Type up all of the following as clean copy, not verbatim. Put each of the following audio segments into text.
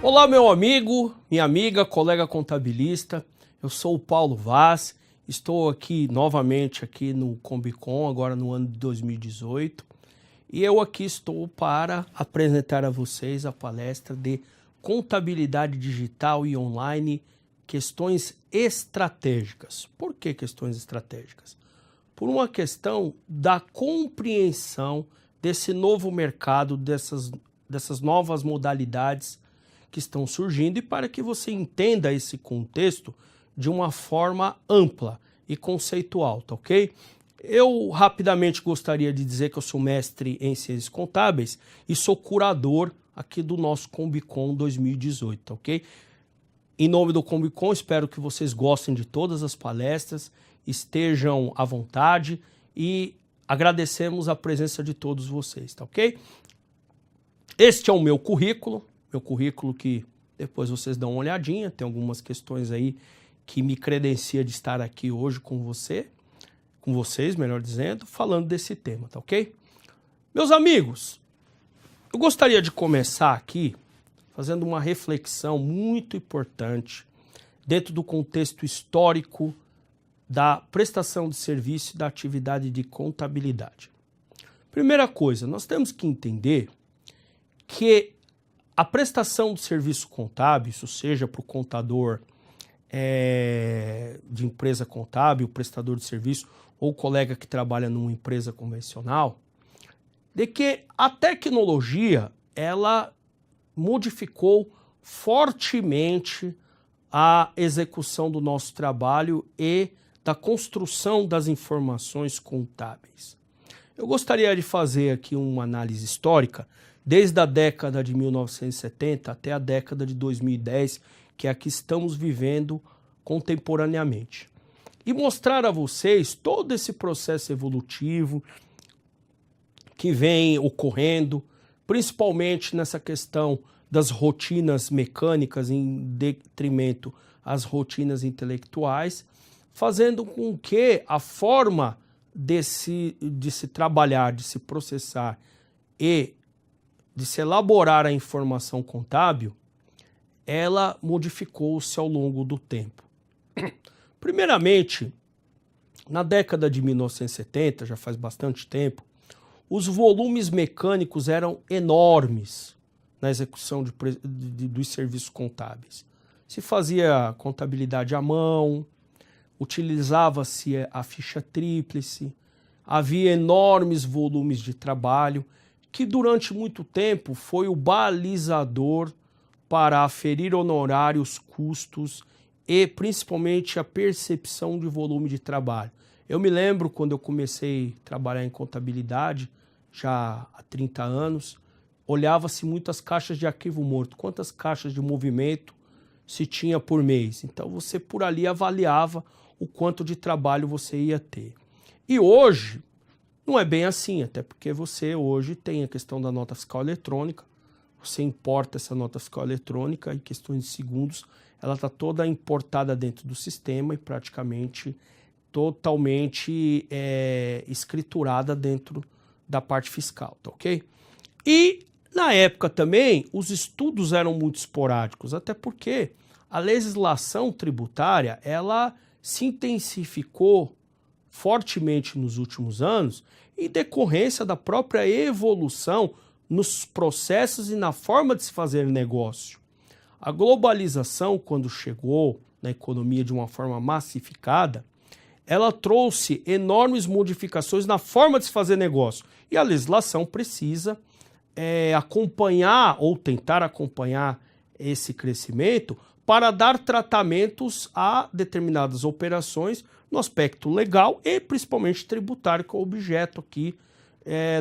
Olá, meu amigo, minha amiga, colega contabilista. Eu sou o Paulo Vaz. Estou aqui novamente aqui no Combicon, agora no ano de 2018. E eu aqui estou para apresentar a vocês a palestra de Contabilidade Digital e Online, Questões Estratégicas. Por que questões estratégicas? Por uma questão da compreensão desse novo mercado, dessas novas modalidades que estão surgindo e para que você entenda esse contexto de uma forma ampla e conceitual, tá ok? Eu rapidamente gostaria de dizer que eu sou mestre em ciências contábeis e sou curador aqui do nosso Combicon 2018, tá ok? Em nome do Combicon, espero que vocês gostem de todas as palestras, estejam à vontade e agradecemos a presença de todos vocês, tá ok? Este é o meu currículo que depois vocês dão uma olhadinha, tem algumas questões aí que me credencia de estar aqui hoje com vocês, melhor dizendo, falando desse tema, tá ok? Meus amigos, eu gostaria de começar aqui fazendo uma reflexão muito importante dentro do contexto histórico da prestação de serviço e da atividade de contabilidade. Primeira coisa, nós temos que entender que a prestação de serviço contábil, isso seja para o contador de empresa contábil, prestador de serviço ou colega que trabalha numa empresa convencional, de que a tecnologia ela modificou fortemente a execução do nosso trabalho e da construção das informações contábeis. Eu gostaria de fazer aqui uma análise histórica desde a década de 1970 até a década de 2010, que é a que estamos vivendo contemporaneamente. E mostrar a vocês todo esse processo evolutivo que vem ocorrendo, principalmente nessa questão das rotinas mecânicas em detrimento às rotinas intelectuais, fazendo com que a forma de se trabalhar, de se processar e de se elaborar a informação contábil, ela modificou-se ao longo do tempo. Primeiramente, na década de 1970, já faz bastante tempo, os volumes mecânicos eram enormes na execução dos serviços contábeis. Se fazia contabilidade à mão, utilizava-se a ficha tríplice, havia enormes volumes de trabalho, que durante muito tempo foi o balizador para aferir honorários, custos e principalmente a percepção de volume de trabalho. Eu me lembro quando eu comecei a trabalhar em contabilidade, já há 30 anos, olhava-se muitas caixas de arquivo morto, quantas caixas de movimento se tinha por mês. Então você por ali avaliava o quanto de trabalho você ia ter. E hoje não é bem assim, até porque você hoje tem a questão da nota fiscal eletrônica, você importa essa nota fiscal eletrônica em questões de segundos, ela está toda importada dentro do sistema e praticamente totalmente escriturada dentro da parte fiscal, tá ok? E na época também os estudos eram muito esporádicos, até porque a legislação tributária ela se intensificou fortemente nos últimos anos em decorrência da própria evolução nos processos e na forma de se fazer negócio. A globalização, quando chegou na economia de uma forma massificada, ela trouxe enormes modificações na forma de se fazer negócio. E a legislação precisa acompanhar ou tentar acompanhar esse crescimento para dar tratamentos a determinadas operações no aspecto legal e principalmente tributário, que é o objeto aqui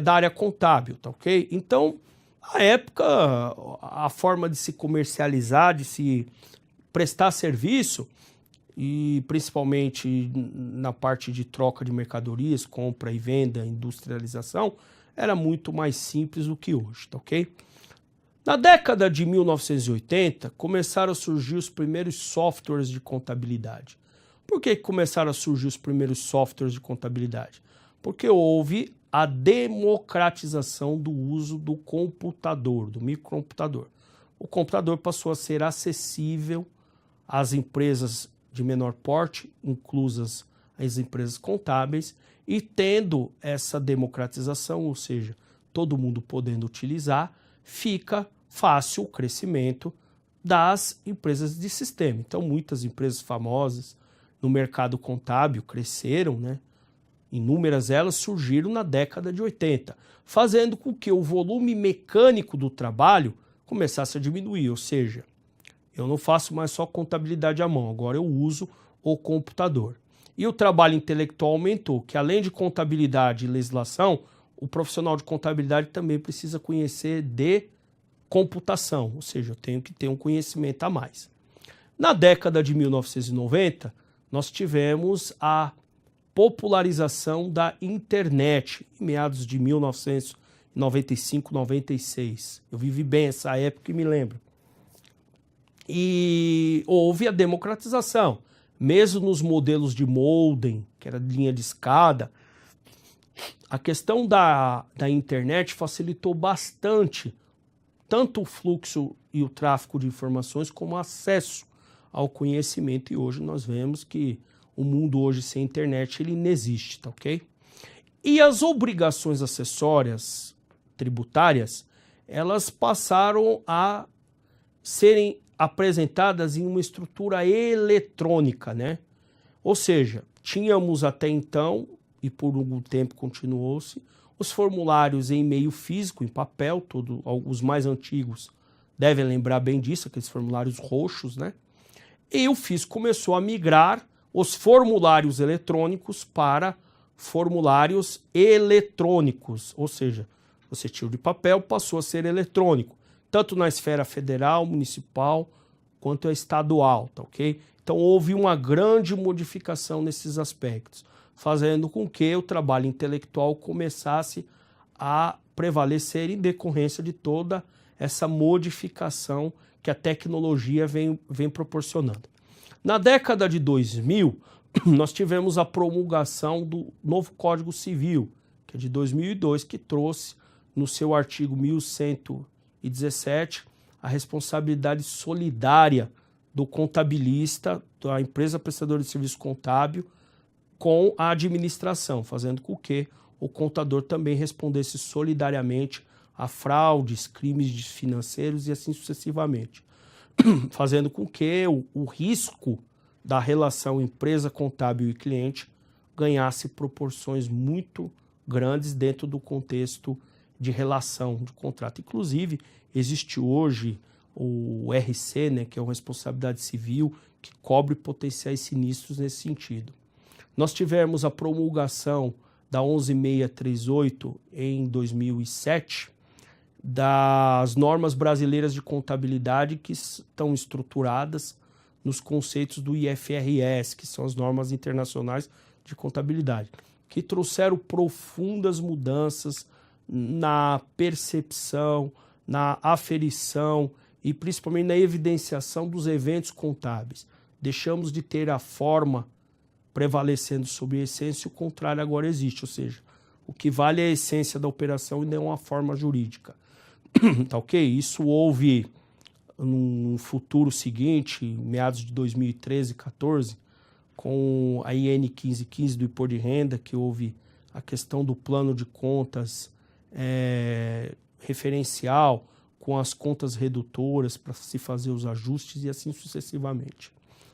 da área contábil, tá ok? Então, na época, a forma de se comercializar, de se prestar serviço, e principalmente na parte de troca de mercadorias, compra e venda, industrialização, era muito mais simples do que hoje, tá ok? Na década de 1980, começaram a surgir os primeiros softwares de contabilidade. Por que começaram a surgir os primeiros softwares de contabilidade? Porque houve a democratização do uso do computador, do microcomputador. o computador passou a ser acessível às empresas de menor porte, inclusas as empresas contábeis, e tendo essa democratização, ou seja, todo mundo podendo utilizar, fica fácil o crescimento das empresas de sistema. Então, muitas empresas famosas no mercado contábil cresceram, né? Inúmeras elas surgiram na década de 80, fazendo com que o volume mecânico do trabalho começasse a diminuir, ou seja, eu não faço mais só contabilidade à mão, agora eu uso o computador. E o trabalho intelectual aumentou, que além de contabilidade e legislação, o profissional de contabilidade também precisa conhecer de computação, ou seja, eu tenho que ter um conhecimento a mais. Na década de 1990, nós tivemos a popularização da internet, em meados de 1995, 96. Eu vivi bem essa época e me lembro. E houve a democratização, mesmo nos modelos de modem, que era linha de escada. A questão da internet facilitou bastante tanto o fluxo e o tráfego de informações como o acesso ao conhecimento. E hoje nós vemos que o mundo hoje sem internet ele inexiste, tá ok? E as obrigações acessórias tributárias, elas passaram a serem apresentadas em uma estrutura eletrônica, né? Ou seja, tínhamos até então, e por algum tempo continuou-se, os formulários em meio físico, em papel, os mais antigos devem lembrar bem disso, aqueles formulários roxos, né? E o fisco começou a migrar os formulários eletrônicos para formulários eletrônicos, ou seja, você tinha o de papel, passou a ser eletrônico, tanto na esfera federal, municipal, quanto estadual, tá ok? Então houve uma grande modificação nesses aspectos, fazendo com que o trabalho intelectual começasse a prevalecer em decorrência de toda essa modificação que a tecnologia vem proporcionando. Na década de 2000, nós tivemos a promulgação do novo Código Civil, que é de 2002, que trouxe no seu artigo 1117 a responsabilidade solidária do contabilista, da empresa prestadora de serviço contábil, com a administração, fazendo com que o contador também respondesse solidariamente a fraudes, crimes financeiros e assim sucessivamente, fazendo com que o risco da relação empresa contábil e cliente ganhasse proporções muito grandes dentro do contexto de relação de contrato. Inclusive, existe hoje o RC, né, que é uma responsabilidade civil, que cobre potenciais sinistros nesse sentido. Nós tivemos a promulgação da 11638 em 2007, das normas brasileiras de contabilidade que estão estruturadas nos conceitos do IFRS, que são as normas internacionais de contabilidade, que trouxeram profundas mudanças na percepção, na aferição e principalmente na evidenciação dos eventos contábeis. Deixamos de ter a forma prevalecendo sobre a essência, o contrário agora existe, ou seja, o que vale é a essência da operação e não a forma jurídica. Tá ok? Isso houve no futuro seguinte, meados de 2013, 14, com a IN 1515 do imposto de renda, que houve a questão do plano de contas referencial, com as contas redutoras para se fazer os ajustes e assim sucessivamente.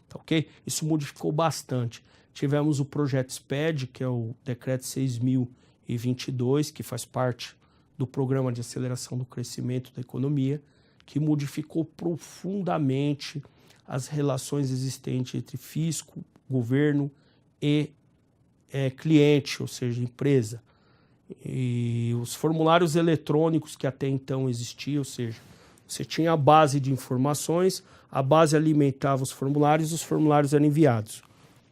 Tá ok? Isso modificou bastante. Tivemos o projeto SPED, que é o decreto 6.022, que faz parte do programa de aceleração do crescimento da economia, que modificou profundamente as relações existentes entre fisco, governo e cliente, ou seja, empresa. E os formulários eletrônicos que até então existiam, ou seja, você tinha a base de informações, a base alimentava os formulários eram enviados.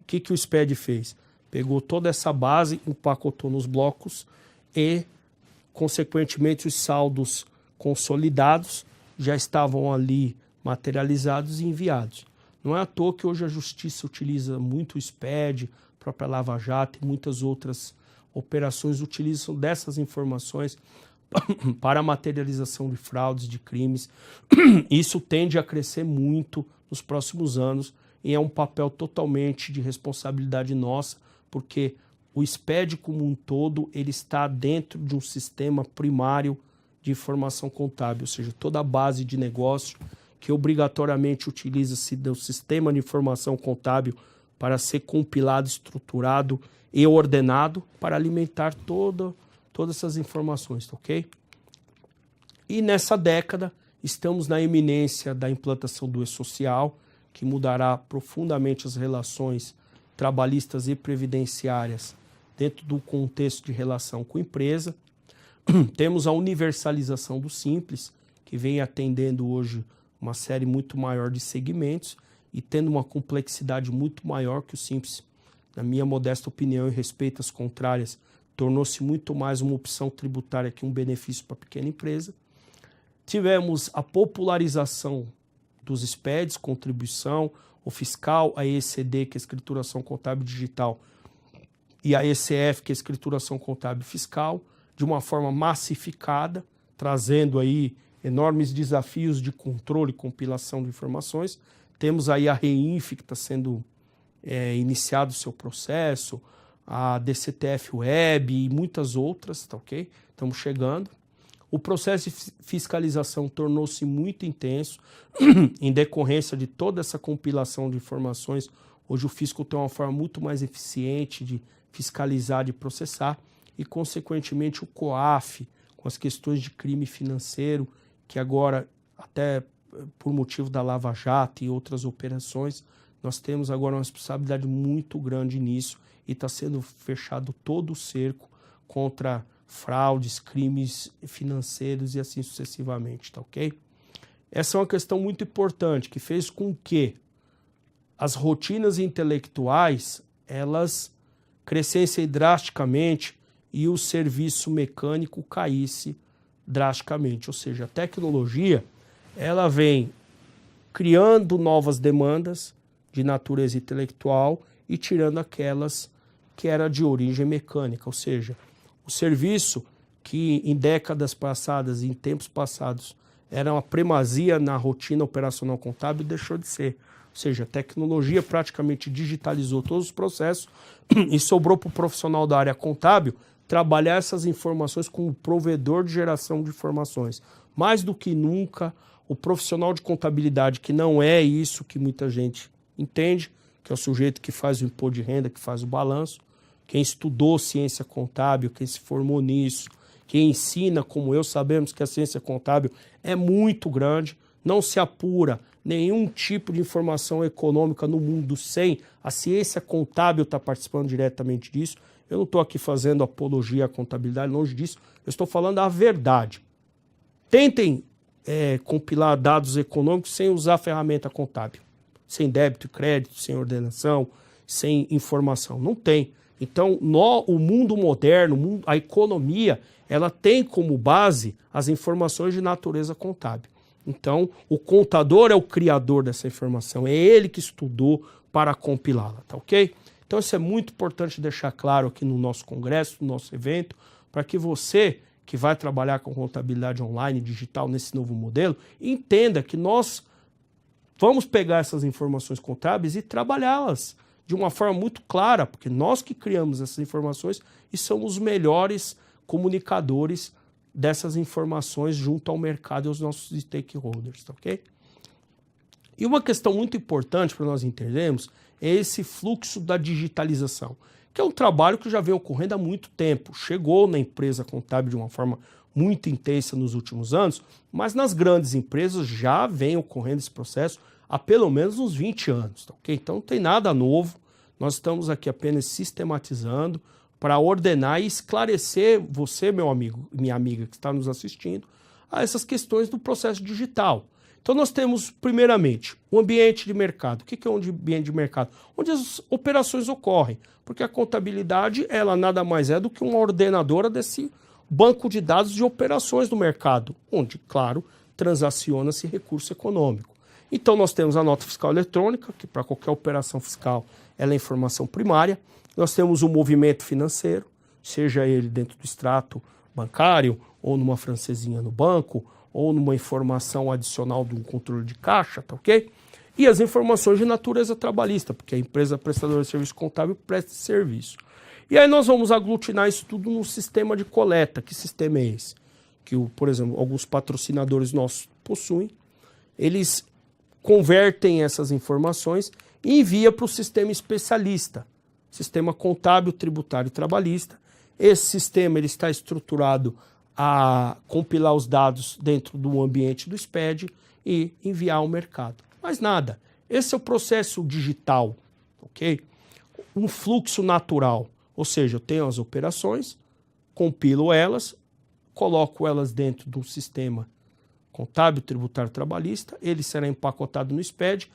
O que o SPED fez? Pegou toda essa base, empacotou nos blocos e, consequentemente, os saldos consolidados já estavam ali materializados e enviados. Não é à toa que hoje a Justiça utiliza muito o SPED, a própria Lava Jato e muitas outras operações utilizam dessas informações para a materialização de fraudes, de crimes. Isso tende a crescer muito nos próximos anos e é um papel totalmente de responsabilidade nossa, porque o SPED como um todo, ele está dentro de um sistema primário de informação contábil, ou seja, toda a base de negócio que obrigatoriamente utiliza-se do sistema de informação contábil para ser compilado, estruturado e ordenado para alimentar todas essas informações, ok? E nessa década, estamos na iminência da implantação do E-Social, que mudará profundamente as relações trabalhistas e previdenciárias dentro do contexto de relação com a empresa. Temos a universalização do Simples, que vem atendendo hoje uma série muito maior de segmentos e tendo uma complexidade muito maior que o Simples. Na minha modesta opinião e respeito às contrárias, tornou-se muito mais uma opção tributária que um benefício para a pequena empresa. Tivemos a popularização dos SPEDs, contribuição, o fiscal, a ECD, que é a escrituração contábil digital, e a ECF, que é a escrituração contábil fiscal, de uma forma massificada, trazendo aí enormes desafios de controle e compilação de informações. Temos aí a REINF, que está sendo iniciado o seu processo, a DCTF Web e muitas outras, tá ok? Estamos chegando. O processo de fiscalização tornou-se muito intenso em decorrência de toda essa compilação de informações. Hoje o fisco tem uma forma muito mais eficiente de fiscalizar, de processar e, consequentemente, o COAF, com as questões de crime financeiro, que agora, até por motivo da Lava Jato e outras operações, nós temos agora uma responsabilidade muito grande nisso e está sendo fechado todo o cerco contra fraudes, crimes financeiros e assim sucessivamente, tá ok? Essa é uma questão muito importante que fez com que as rotinas intelectuais, elas crescessem drasticamente e o serviço mecânico caísse drasticamente. Ou seja, a tecnologia, ela vem criando novas demandas de natureza intelectual e tirando aquelas que eram de origem mecânica, ou seja, o serviço que em décadas passadas, em tempos passados, era uma primazia na rotina operacional contábil, deixou de ser. Ou seja, a tecnologia praticamente digitalizou todos os processos e sobrou para o profissional da área contábil trabalhar essas informações como provedor de geração de informações. Mais do que nunca, o profissional de contabilidade, que não é isso que muita gente entende, que é o sujeito que faz o imposto de renda, que faz o balanço, quem estudou ciência contábil, quem se formou nisso, quem ensina, como eu, sabemos que a ciência contábil é muito grande, não se apura nenhum tipo de informação econômica no mundo sem a ciência contábil estar participando diretamente disso. Eu não estou aqui fazendo apologia à contabilidade, longe disso, eu estou falando a verdade. Tentem compilar dados econômicos sem usar a ferramenta contábil, sem débito e crédito, sem ordenação, sem informação. Não tem. Então, o mundo moderno, a economia, ela tem como base as informações de natureza contábil. Então, o contador é o criador dessa informação, é ele que estudou para compilá-la, tá ok? Então, isso é muito importante deixar claro aqui no nosso congresso, no nosso evento, para que você, que vai trabalhar com contabilidade online, digital, nesse novo modelo, entenda que nós vamos pegar essas informações contábeis e trabalhá-las de uma forma muito clara, porque nós que criamos essas informações e somos os melhores comunicadores dessas informações junto ao mercado e aos nossos stakeholders, tá ok? E uma questão muito importante para nós entendermos é esse fluxo da digitalização, que é um trabalho que já vem ocorrendo há muito tempo. Chegou na empresa contábil de uma forma muito intensa nos últimos anos, mas nas grandes empresas já vem ocorrendo esse processo há pelo menos uns 20 anos, tá ok? Então não tem nada novo, nós estamos aqui apenas sistematizando para ordenar e esclarecer você, meu amigo, minha amiga que está nos assistindo, a essas questões do processo digital. Então nós temos, primeiramente, o ambiente de mercado. O que é um ambiente de mercado? Onde as operações ocorrem, porque a contabilidade, ela nada mais é do que uma ordenadora desse banco de dados de operações do mercado, onde, claro, transaciona-se recurso econômico. Então nós temos a nota fiscal eletrônica, que para qualquer operação fiscal ela é informação primária. Nós temos o movimento financeiro, ou seja ele dentro do extrato bancário, ou numa francesinha no banco, ou numa informação adicional de um controle de caixa, tá ok? E as informações de natureza trabalhista, porque a empresa prestadora de serviço contábil presta esse serviço. E aí nós vamos aglutinar isso tudo num sistema de coleta. Que sistema é esse? Que, por exemplo, alguns patrocinadores nossos possuem. Eles convertem essas informações e enviam para o sistema especialista, sistema contábil, tributário e trabalhista. Esse sistema ele está estruturado a compilar os dados dentro do ambiente do SPED e enviar ao mercado. Mais nada. Esse é o processo digital, ok? Um fluxo natural, ou seja, eu tenho as operações, compilo elas, coloco elas dentro do sistema contábil, tributário, trabalhista, ele será empacotado no SPED,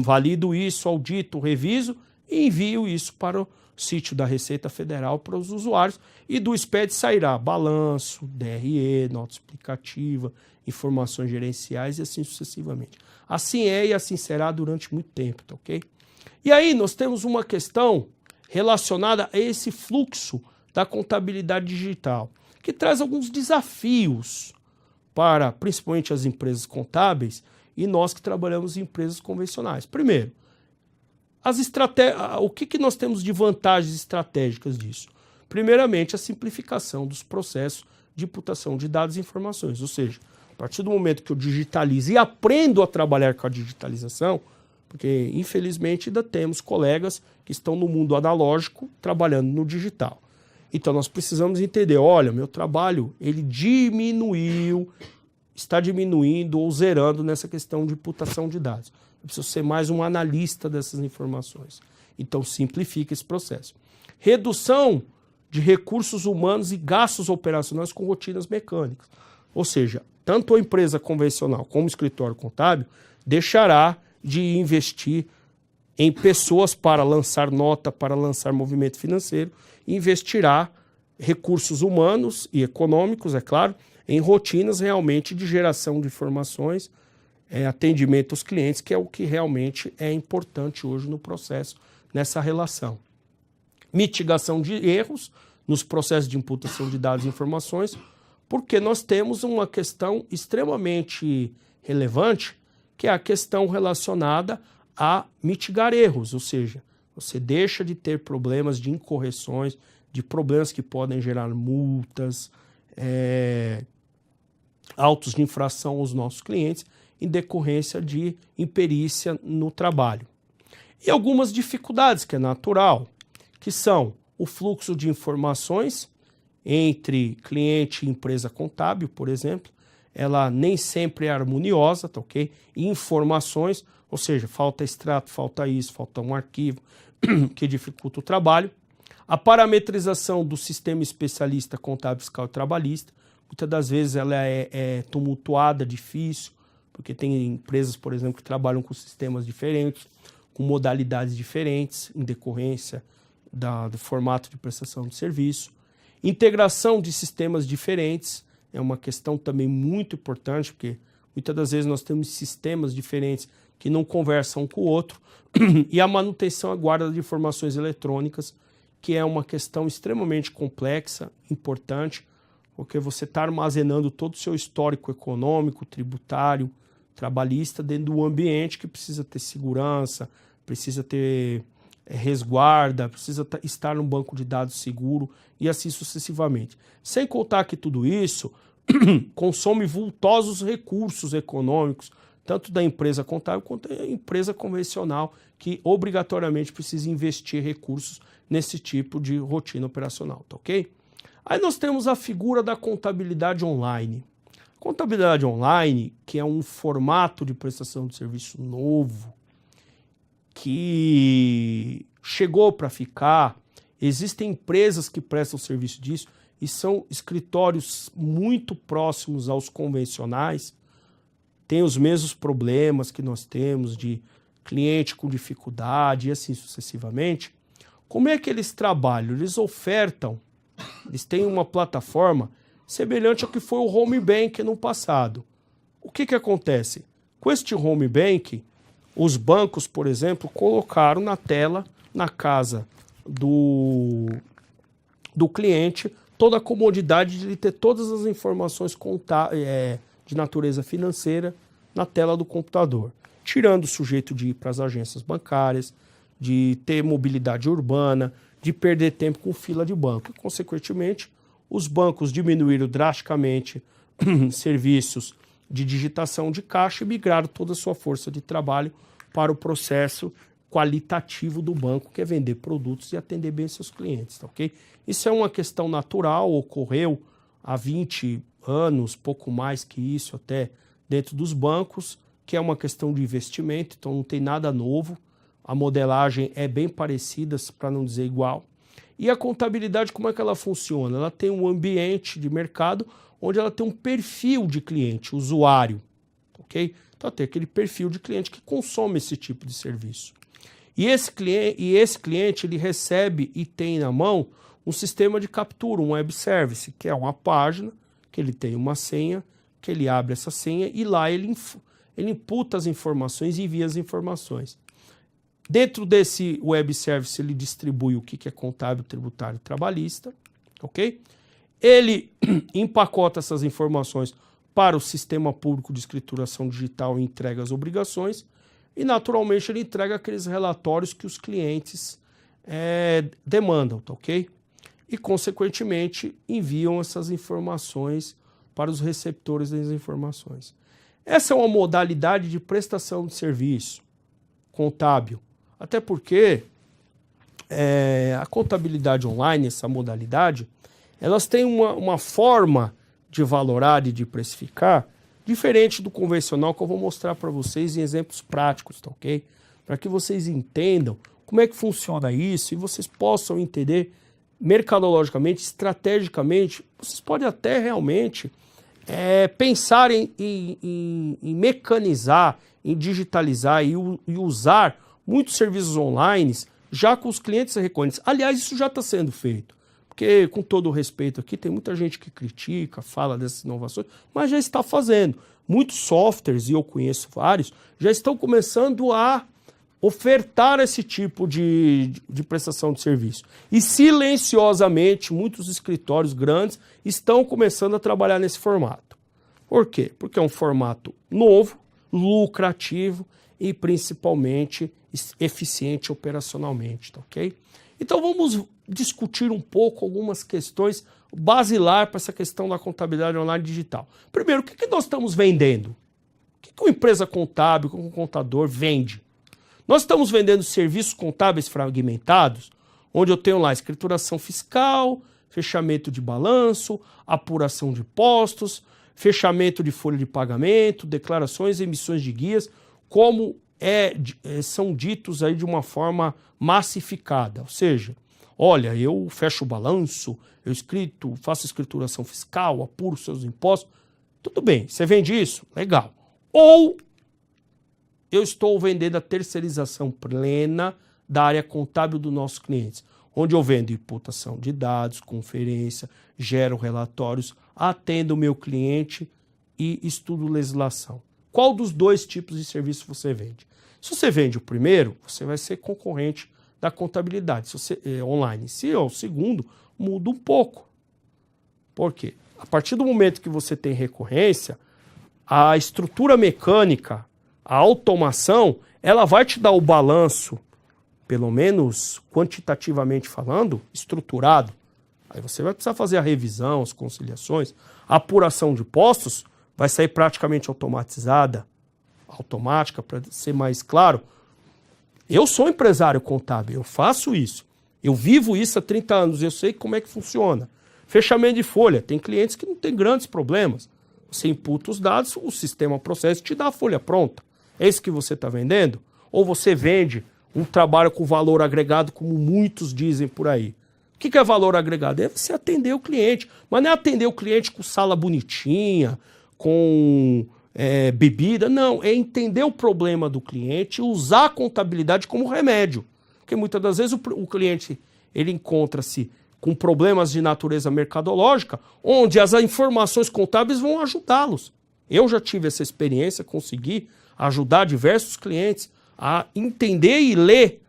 valido isso, audito, reviso e envio isso para o sítio da Receita Federal para os usuários e do SPED sairá balanço, DRE, nota explicativa, informações gerenciais e assim sucessivamente. Assim é e assim será durante muito tempo, tá ok? E aí nós temos uma questão relacionada a esse fluxo da contabilidade digital, que traz alguns desafios para principalmente as empresas contábeis e nós que trabalhamos em empresas convencionais. Primeiro, o que nós temos de vantagens estratégicas disso? Primeiramente, a simplificação dos processos de imputação de dados e informações, ou seja, a partir do momento que eu digitalizo e aprendo a trabalhar com a digitalização, porque infelizmente ainda temos colegas que estão no mundo analógico trabalhando no digital. Então nós precisamos entender, olha, meu trabalho ele diminuiu, está diminuindo ou zerando nessa questão de imputação de dados. Eu preciso ser mais um analista dessas informações. Então simplifica esse processo. Redução de recursos humanos e gastos operacionais com rotinas mecânicas. Ou seja, tanto a empresa convencional como o escritório contábil deixará de investir em pessoas para lançar nota, para lançar movimento financeiro, e investirá recursos humanos e econômicos, é claro, em rotinas realmente de geração de informações, atendimento aos clientes, que é o que realmente é importante hoje no processo, nessa relação. Mitigação de erros nos processos de imputação de dados e informações, porque nós temos uma questão extremamente relevante, que é a questão relacionada a mitigar erros, ou seja, você deixa de ter problemas de incorreções, de problemas que podem gerar multas, autos de infração aos nossos clientes, em decorrência de imperícia no trabalho. E algumas dificuldades, que é natural, que são o fluxo de informações entre cliente e empresa contábil, por exemplo, ela nem sempre é harmoniosa, tá ok? E informações, ou seja, falta extrato, falta isso, falta um arquivo, que dificulta o trabalho. A parametrização do sistema especialista contábil, fiscal e trabalhista, muitas das vezes ela é tumultuada, difícil, porque tem empresas, por exemplo, que trabalham com sistemas diferentes, com modalidades diferentes, em decorrência do formato de prestação de serviço. Integração de sistemas diferentes é uma questão também muito importante, porque muitas das vezes nós temos sistemas diferentes que não conversam um com o outro, e a manutenção e guarda de informações eletrônicas, que é uma questão extremamente complexa, importante, porque você está armazenando todo o seu histórico econômico, tributário, trabalhista dentro do ambiente que precisa ter segurança, precisa ter resguarda, precisa estar num banco de dados seguro e assim sucessivamente. Sem contar que tudo isso consome vultosos recursos econômicos, tanto da empresa contábil quanto da empresa convencional, que obrigatoriamente precisa investir recursos nesse tipo de rotina operacional, tá ok? Aí nós temos a figura da contabilidade online. Contabilidade online, que é um formato de prestação de serviço novo, que chegou para ficar. Existem empresas que prestam serviço disso e são escritórios muito próximos aos convencionais, tem os mesmos problemas que nós temos de cliente com dificuldade e assim sucessivamente. Como é que eles trabalham? Eles ofertam, eles têm uma plataforma semelhante ao que foi o Home Bank no passado. O que acontece? Com este Home Bank, os bancos, por exemplo, colocaram na tela, na casa do do cliente toda a comodidade de ele ter todas as informações de natureza financeira na tela do computador, tirando o sujeito de ir para as agências bancárias, de ter mobilidade urbana, de perder tempo com fila de banco. E, consequentemente, os bancos diminuíram drasticamente serviços de digitação de caixa e migraram toda a sua força de trabalho para o processo qualitativo do banco, que é vender produtos e atender bem seus clientes, tá ok? Isso é uma questão natural, ocorreu há 20 anos, pouco mais que isso até, dentro dos bancos, que é uma questão de investimento, então não tem nada novo, a modelagem é bem parecida, para não dizer igual. E a contabilidade, como é que ela funciona? Ela tem um ambiente de mercado onde ela tem um perfil de cliente, usuário, ok? Então tem aquele perfil de cliente que consome esse tipo de serviço. E esse cliente ele recebe e tem na mão um sistema de captura, um web service, que é uma página, que ele tem uma senha, que ele abre essa senha e lá ele imputa as informações e envia as informações. Dentro desse web service ele distribui o que é contábil, tributário e trabalhista, ok? Ele empacota essas informações para o sistema público de escrituração digital e entrega as obrigações e, naturalmente, ele entrega aqueles relatórios que os clientes demandam, tá ok? E, consequentemente, enviam essas informações para os receptores das informações. Essa é uma modalidade de prestação de serviço contábil, até porque a contabilidade online, essa modalidade, elas têm uma forma de valorar e de precificar diferente do convencional, que eu vou mostrar para vocês em exemplos práticos, tá ok? Para que vocês entendam como é que funciona isso e vocês possam entender mercadologicamente, estrategicamente, vocês podem até realmente pensar em mecanizar, em digitalizar e usar muitos serviços online já com os clientes recorrentes. Aliás, isso já está sendo feito. Porque, com todo o respeito aqui, tem muita gente que critica, fala dessas inovações, mas já está fazendo. Muitos softwares, e eu conheço vários, já estão começando a ofertar esse tipo de prestação de serviço. E, silenciosamente, muitos escritórios grandes estão começando a trabalhar nesse formato. Por quê? Porque é um formato novo, lucrativo e, principalmente, eficiente operacionalmente, tá ok? Então, vamos discutir um pouco algumas questões basilares para essa questão da contabilidade online digital. Primeiro, o que nós estamos vendendo? O que uma empresa contábil, um contador vende? Nós estamos vendendo serviços contábeis fragmentados, onde eu tenho lá escrituração fiscal, fechamento de balanço, apuração de impostos, fechamento de folha de pagamento, declarações, emissões de guias, como são ditos aí de uma forma massificada. Ou seja, olha, eu fecho o balanço, eu faço escrituração fiscal, apuro seus impostos. Tudo bem, você vende isso? Legal. Ou eu estou vendendo a terceirização plena da área contábil dos nossos clientes, onde eu vendo imputação de dados, conferência, gero relatórios, atendo o meu cliente e estudo legislação. Qual dos dois tipos de serviço você vende? Se você vende o primeiro, você vai ser concorrente da contabilidade online. Se é o segundo, muda um pouco. Por quê? A partir do momento que você tem recorrência, a estrutura mecânica, a automação, ela vai te dar o balanço, pelo menos quantitativamente falando, estruturado. Aí você vai precisar fazer a revisão, as conciliações, a apuração de impostos vai sair praticamente automatizada, automática, para ser mais claro. Eu sou empresário contábil, eu faço isso. Eu vivo isso há 30 anos, eu sei como é que funciona. Fechamento de folha, tem clientes que não tem grandes problemas. Você imputa os dados, o sistema processa e te dá a folha pronta. É isso que você está vendendo? Ou você vende um trabalho com valor agregado, como muitos dizem por aí? O que é valor agregado? É você atender o cliente, mas não é atender o cliente com sala bonitinha, com bebida, não, é entender o problema do cliente e usar a contabilidade como remédio. Porque muitas das vezes o cliente ele encontra-se com problemas de natureza mercadológica, onde as informações contábeis vão ajudá-los. Eu já tive essa experiência, consegui ajudar diversos clientes a entender e ler,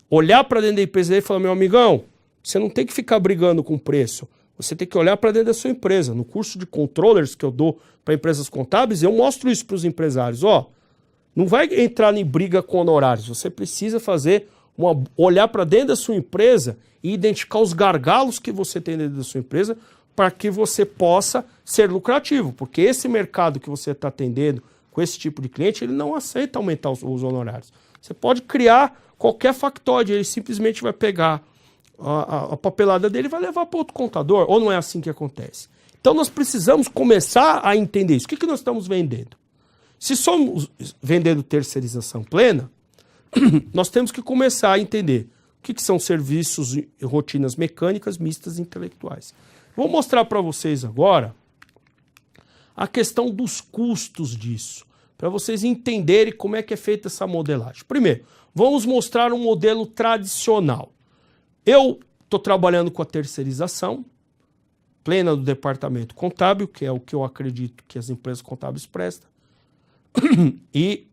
olhar para dentro da empresa e falar, meu amigão, Você não tem que ficar brigando com preço. Você tem que olhar para dentro da sua empresa. No curso de controllers que eu dou para empresas contábeis, eu mostro isso para os empresários. Ó, não vai entrar em briga com honorários. Você precisa olhar para dentro da sua empresa e identificar os gargalos que você tem dentro da sua empresa para que você possa ser lucrativo. Porque esse mercado que você está atendendo com esse tipo de cliente, ele não aceita aumentar os honorários. Você pode criar qualquer factoide, ele simplesmente vai pegar a papelada dele e vai levar para outro contador, ou não é assim que acontece? Então nós precisamos começar a entender isso. O que nós estamos vendendo? Se somos vendendo terceirização plena, nós temos que começar a entender o que são serviços e rotinas mecânicas, mistas e intelectuais. Vou mostrar para vocês agora a questão dos custos disso, para vocês entenderem como é que é feita essa modelagem. Primeiro, vamos mostrar um modelo tradicional. Eu estou trabalhando com a terceirização plena do departamento contábil, que é o que eu acredito que as empresas contábeis prestam. E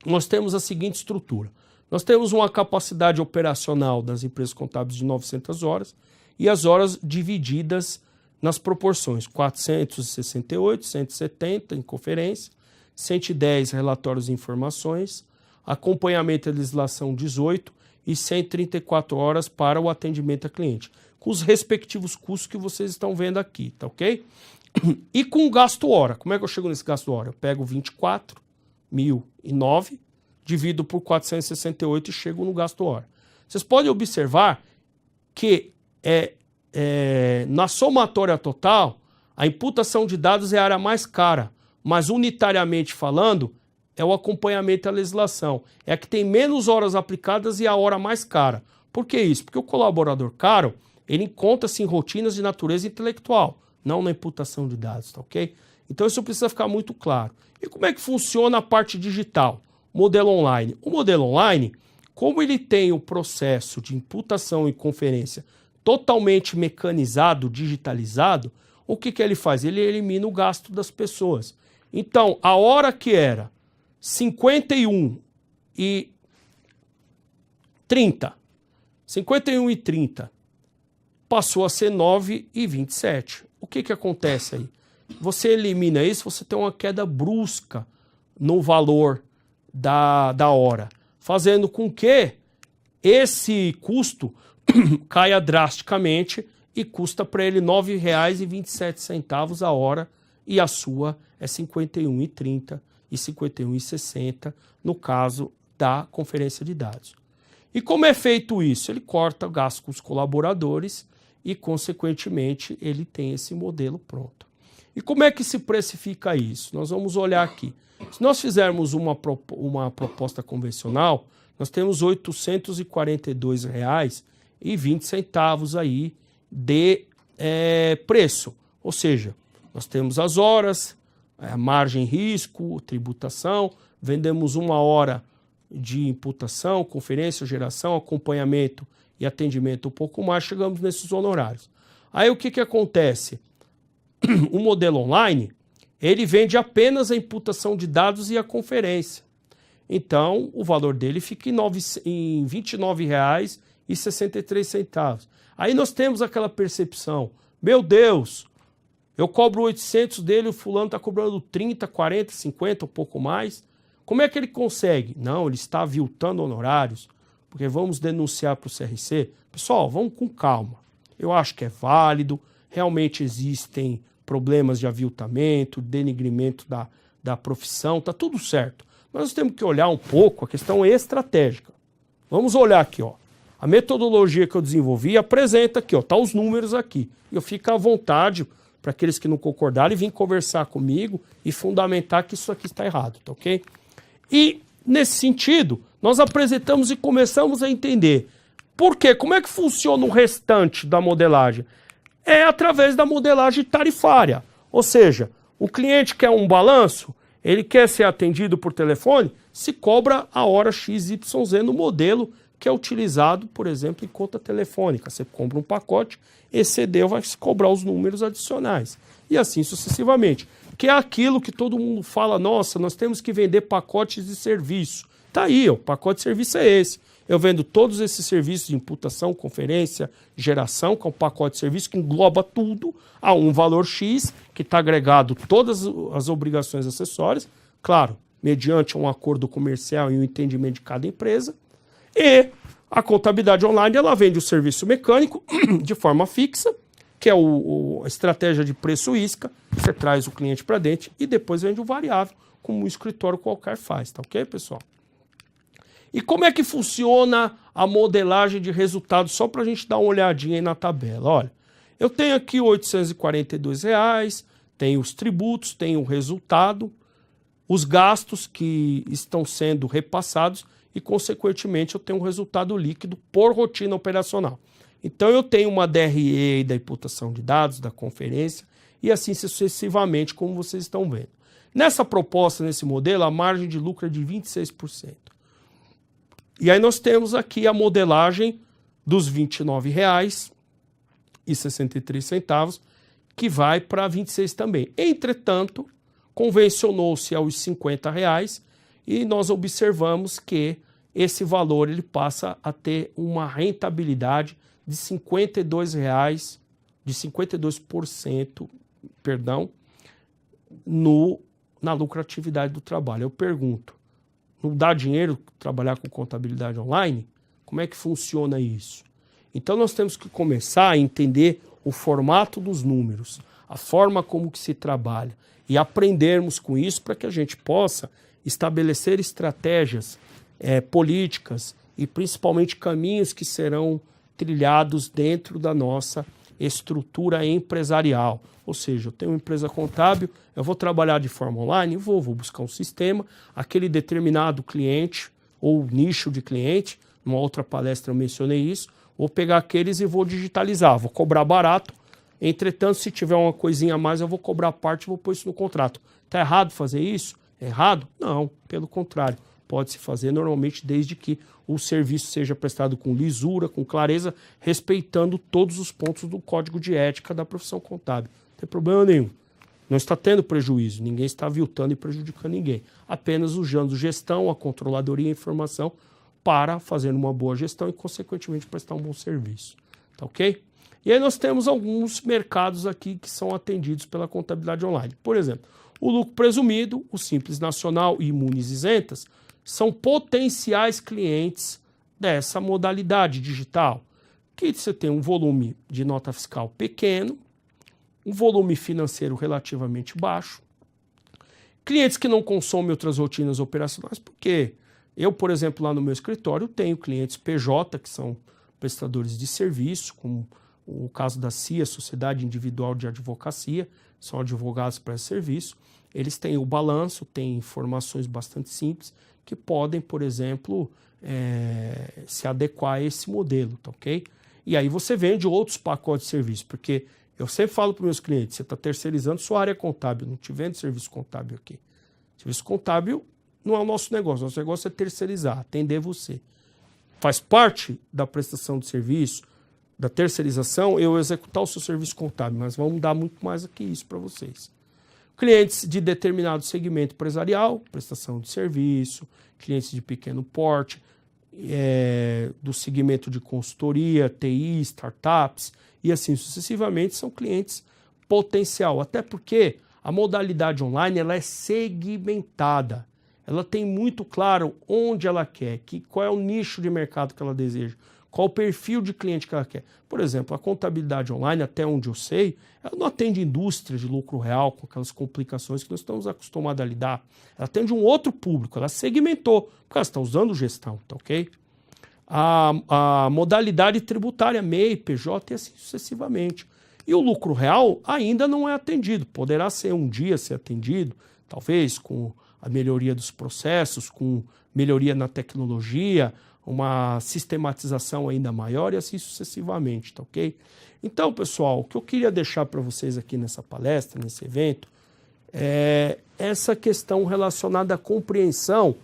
nós temos a seguinte estrutura. Nós temos uma capacidade operacional das empresas contábeis de 900 horas e as horas divididas nas proporções 468, 170 em conferência, 110 relatórios e informações, acompanhamento e legislação 18 e 134 horas para o atendimento a cliente, com os respectivos custos que vocês estão vendo aqui, tá ok? E com gasto hora, como é que eu chego nesse gasto hora? Eu pego 24.009, divido por 468 e chego no gasto hora. Vocês podem observar que na somatória total, a imputação de dados é a área mais cara, mas unitariamente falando, é o acompanhamento à legislação. É a que tem menos horas aplicadas e a hora mais cara. Por que isso? Porque o colaborador caro, ele encontra-se em rotinas de natureza intelectual, não na imputação de dados, tá ok? Então isso precisa ficar muito claro. E como é que funciona a parte digital? Modelo online. O modelo online, como ele tem o processo de imputação e conferência totalmente mecanizado, digitalizado, o que ele faz? Ele elimina o gasto das pessoas. Então, a hora que era 51 e 30, passou a ser 9 e 27. O que acontece aí? Você elimina isso, você tem uma queda brusca no valor da hora, fazendo com que esse custo caia drasticamente e custa para ele R$ 9,27 a hora e a sua é R$ 51,30 e R$ 51,60 no caso da conferência de dados. E como é feito isso? Ele corta o gasto com os colaboradores e, consequentemente, ele tem esse modelo pronto. E como é que se precifica isso? Nós vamos olhar aqui. Se nós fizermos uma proposta convencional, nós temos R$ 842,20 aí de preço. Ou seja, nós temos as horas, a margem risco, tributação, vendemos 1 hora de imputação, conferência, geração, acompanhamento e atendimento um pouco mais, chegamos nesses honorários. Aí o que acontece? O modelo online, ele vende apenas a imputação de dados e a conferência. Então, o valor dele fica em R$ 29,63. Aí nós temos aquela percepção, meu Deus, eu cobro 800 dele, o fulano está cobrando 30, 40, 50, um pouco mais. Como é que ele consegue? Não, ele está aviltando honorários, porque vamos denunciar para o CRC. Pessoal, vamos com calma. Eu acho que é válido, realmente existem problemas de aviltamento, denigrimento da profissão, está tudo certo. Mas nós temos que olhar um pouco a questão estratégica. Vamos olhar aqui, ó. A metodologia que eu desenvolvi apresenta aqui, ó, tá os números aqui. Eu fico à vontade para aqueles que não concordarem vir conversar comigo e fundamentar que isso aqui está errado, tá ok? E, nesse sentido, nós apresentamos e começamos a entender. Por quê? Como é que funciona o restante da modelagem? É através da modelagem tarifária. Ou seja, o cliente quer um balanço, ele quer ser atendido por telefone, se cobra a hora XYZ no modelo que é utilizado, por exemplo, em conta telefônica. Você compra um pacote, excedeu, vai se cobrar os números adicionais. E assim sucessivamente. Que é aquilo que todo mundo fala, nossa, nós temos que vender pacotes de serviço. Tá aí, ó, o pacote de serviço é esse. Eu vendo todos esses serviços de imputação, conferência, geração, que é um pacote de serviço que engloba tudo a um valor X, que está agregado todas as obrigações acessórias, claro, mediante um acordo comercial e um entendimento de cada empresa. E a contabilidade online, ela vende o serviço mecânico de forma fixa, que é a estratégia de preço isca, você traz o cliente para dentro e depois vende o variável, como um escritório qualquer faz, tá ok, pessoal? E como é que funciona a modelagem de resultados? Só para a gente dar uma olhadinha aí na tabela. Olha, eu tenho aqui R$ 842, tenho os tributos, tenho o resultado, os gastos que estão sendo repassados e, consequentemente, eu tenho um resultado líquido por rotina operacional. Então, eu tenho uma DRE da imputação de dados, da conferência, e assim sucessivamente, como vocês estão vendo. Nessa proposta, nesse modelo, a margem de lucro é de 26%. E aí nós temos aqui a modelagem dos R$ 29,63, que vai para 26 também. Entretanto, convencionou-se aos R$ 50 e nós observamos que esse valor ele passa a ter uma rentabilidade de R$ 52, de 52%, perdão, na lucratividade do trabalho. Eu pergunto, não dá dinheiro trabalhar com contabilidade online? Como é que funciona isso? Então nós temos que começar a entender o formato dos números, a forma como que se trabalha e aprendermos com isso para que a gente possa estabelecer estratégias políticas e principalmente caminhos que serão trilhados dentro da nossa estrutura empresarial. Ou seja, eu tenho uma empresa contábil, eu vou trabalhar de forma online, vou buscar um sistema, aquele determinado cliente ou nicho de cliente, numa outra palestra eu mencionei isso, vou pegar aqueles e vou digitalizar, vou cobrar barato, entretanto, se tiver uma coisinha a mais, eu vou cobrar parte e vou pôr isso no contrato. Está errado fazer isso? É errado? Não, pelo contrário, pode-se fazer normalmente desde que o serviço seja prestado com lisura, com clareza, respeitando todos os pontos do código de ética da profissão contábil. Não tem problema nenhum. Não está tendo prejuízo, ninguém está aviltando e prejudicando ninguém. Apenas usando gestão, a controladoria e a informação para fazer uma boa gestão e, consequentemente, prestar um bom serviço. Tá ok? E aí nós temos alguns mercados aqui que são atendidos pela contabilidade online. Por exemplo, o lucro presumido, o Simples Nacional e Imunes Isentas são potenciais clientes dessa modalidade digital, que você tem um volume de nota fiscal pequeno, um volume financeiro relativamente baixo, clientes que não consomem outras rotinas operacionais, porque eu, por exemplo, lá no meu escritório, tenho clientes PJ, que são prestadores de serviço, como o caso da CIA, Sociedade Individual de Advocacia, são advogados para esse serviço. Eles têm o balanço, têm informações bastante simples, que podem, por exemplo, se adequar a esse modelo, tá ok? E aí você vende outros pacotes de serviço, porque eu sempre falo para os meus clientes, você está terceirizando sua área contábil, não te vendo serviço contábil aqui. Serviço contábil não é o nosso negócio é terceirizar, atender você. Faz parte da prestação de serviço, da terceirização, eu executar o seu serviço contábil, mas vamos dar muito mais do que isso para vocês. Clientes de determinado segmento empresarial, prestação de serviço, clientes de pequeno porte, do segmento de consultoria, TI, startups e assim sucessivamente, são clientes potencial. Até porque a modalidade online ela é segmentada. Ela tem muito claro onde ela quer, qual é o nicho de mercado que ela deseja, qual o perfil de cliente que ela quer. Por exemplo, a contabilidade online, até onde eu sei, ela não atende indústria de lucro real com aquelas complicações que nós estamos acostumados a lidar. Ela atende um outro público, ela segmentou, porque ela está usando gestão, tá ok? A modalidade tributária, MEI, PJ e assim sucessivamente. E o lucro real ainda não é atendido. Poderá ser um dia ser atendido, talvez com a melhoria dos processos, com melhoria na tecnologia, uma sistematização ainda maior e assim sucessivamente, tá ok? Então, pessoal, o que eu queria deixar para vocês aqui nessa palestra, nesse evento, é essa questão relacionada à compreensão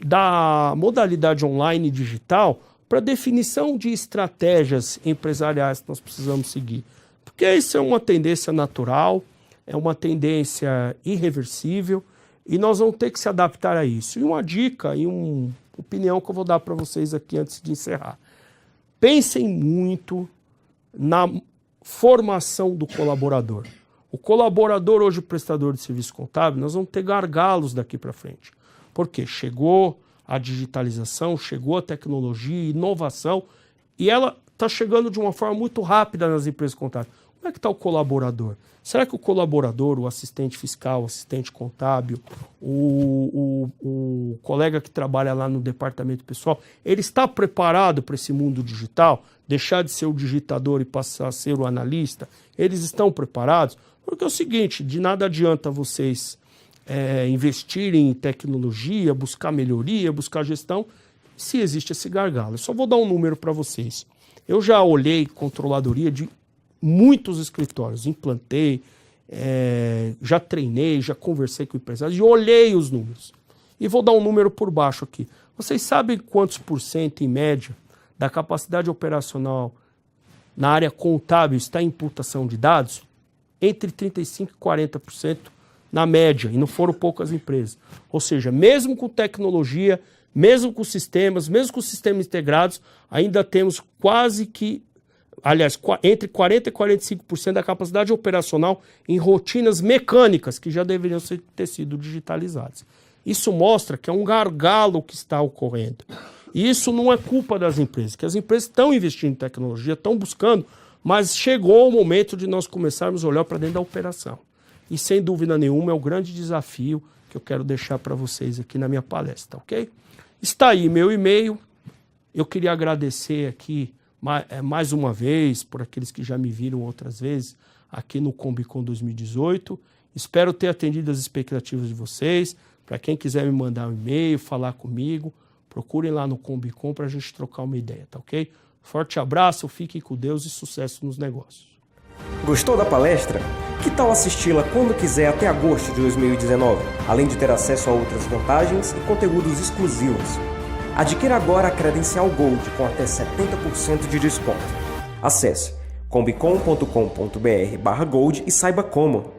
da modalidade online digital para definição de estratégias empresariais que nós precisamos seguir. Porque isso é uma tendência natural, é uma tendência irreversível e nós vamos ter que se adaptar a isso. E uma dica e um opinião que eu vou dar para vocês aqui antes de encerrar. Pensem muito na formação do colaborador. O colaborador hoje, prestador de serviço contábil, nós vamos ter gargalos daqui para frente. Porque chegou a digitalização, chegou a tecnologia, inovação, e ela está chegando de uma forma muito rápida nas empresas contábeis. Como é que está o colaborador? Será que o colaborador, o assistente fiscal, o assistente contábil, o colega que trabalha lá no departamento pessoal, ele está preparado para esse mundo digital? Deixar de ser o digitador e passar a ser o analista? Eles estão preparados? Porque é o seguinte, de nada adianta vocês investirem em tecnologia, buscar melhoria, buscar gestão, se existe esse gargalo. Eu só vou dar um número para vocês. Eu já olhei controladoria de muitos escritórios, implantei, já treinei, já conversei com empresários e olhei os números. E vou dar um número por baixo aqui. Vocês sabem quantos por cento, em média, da capacidade operacional na área contábil está em imputação de dados? Entre 35% e 40% na média, e não foram poucas empresas. Ou seja, mesmo com tecnologia, mesmo com sistemas integrados, ainda temos quase que, aliás, entre 40% e 45% da capacidade operacional em rotinas mecânicas que já deveriam ter sido digitalizadas. Isso mostra que é um gargalo que está ocorrendo. E isso não é culpa das empresas, que as empresas estão investindo em tecnologia, estão buscando, mas chegou o momento de nós começarmos a olhar para dentro da operação. E sem dúvida nenhuma é o grande desafio que eu quero deixar para vocês aqui na minha palestra, ok? Está aí meu e-mail. Eu queria agradecer aqui mais uma vez por aqueles que já me viram outras vezes aqui no Combicon 2018. Espero ter atendido as expectativas de vocês. Para quem quiser me mandar um e-mail, falar comigo, procurem lá no Combicon para a gente trocar uma ideia, tá ok? Forte abraço, fiquem com Deus e sucesso nos negócios. Gostou da palestra? Que tal assisti-la quando quiser até agosto de 2019, além de ter acesso a outras vantagens e conteúdos exclusivos? Adquira agora a credencial Gold com até 70% de desconto. Acesse combicon.com.br/gold e saiba como.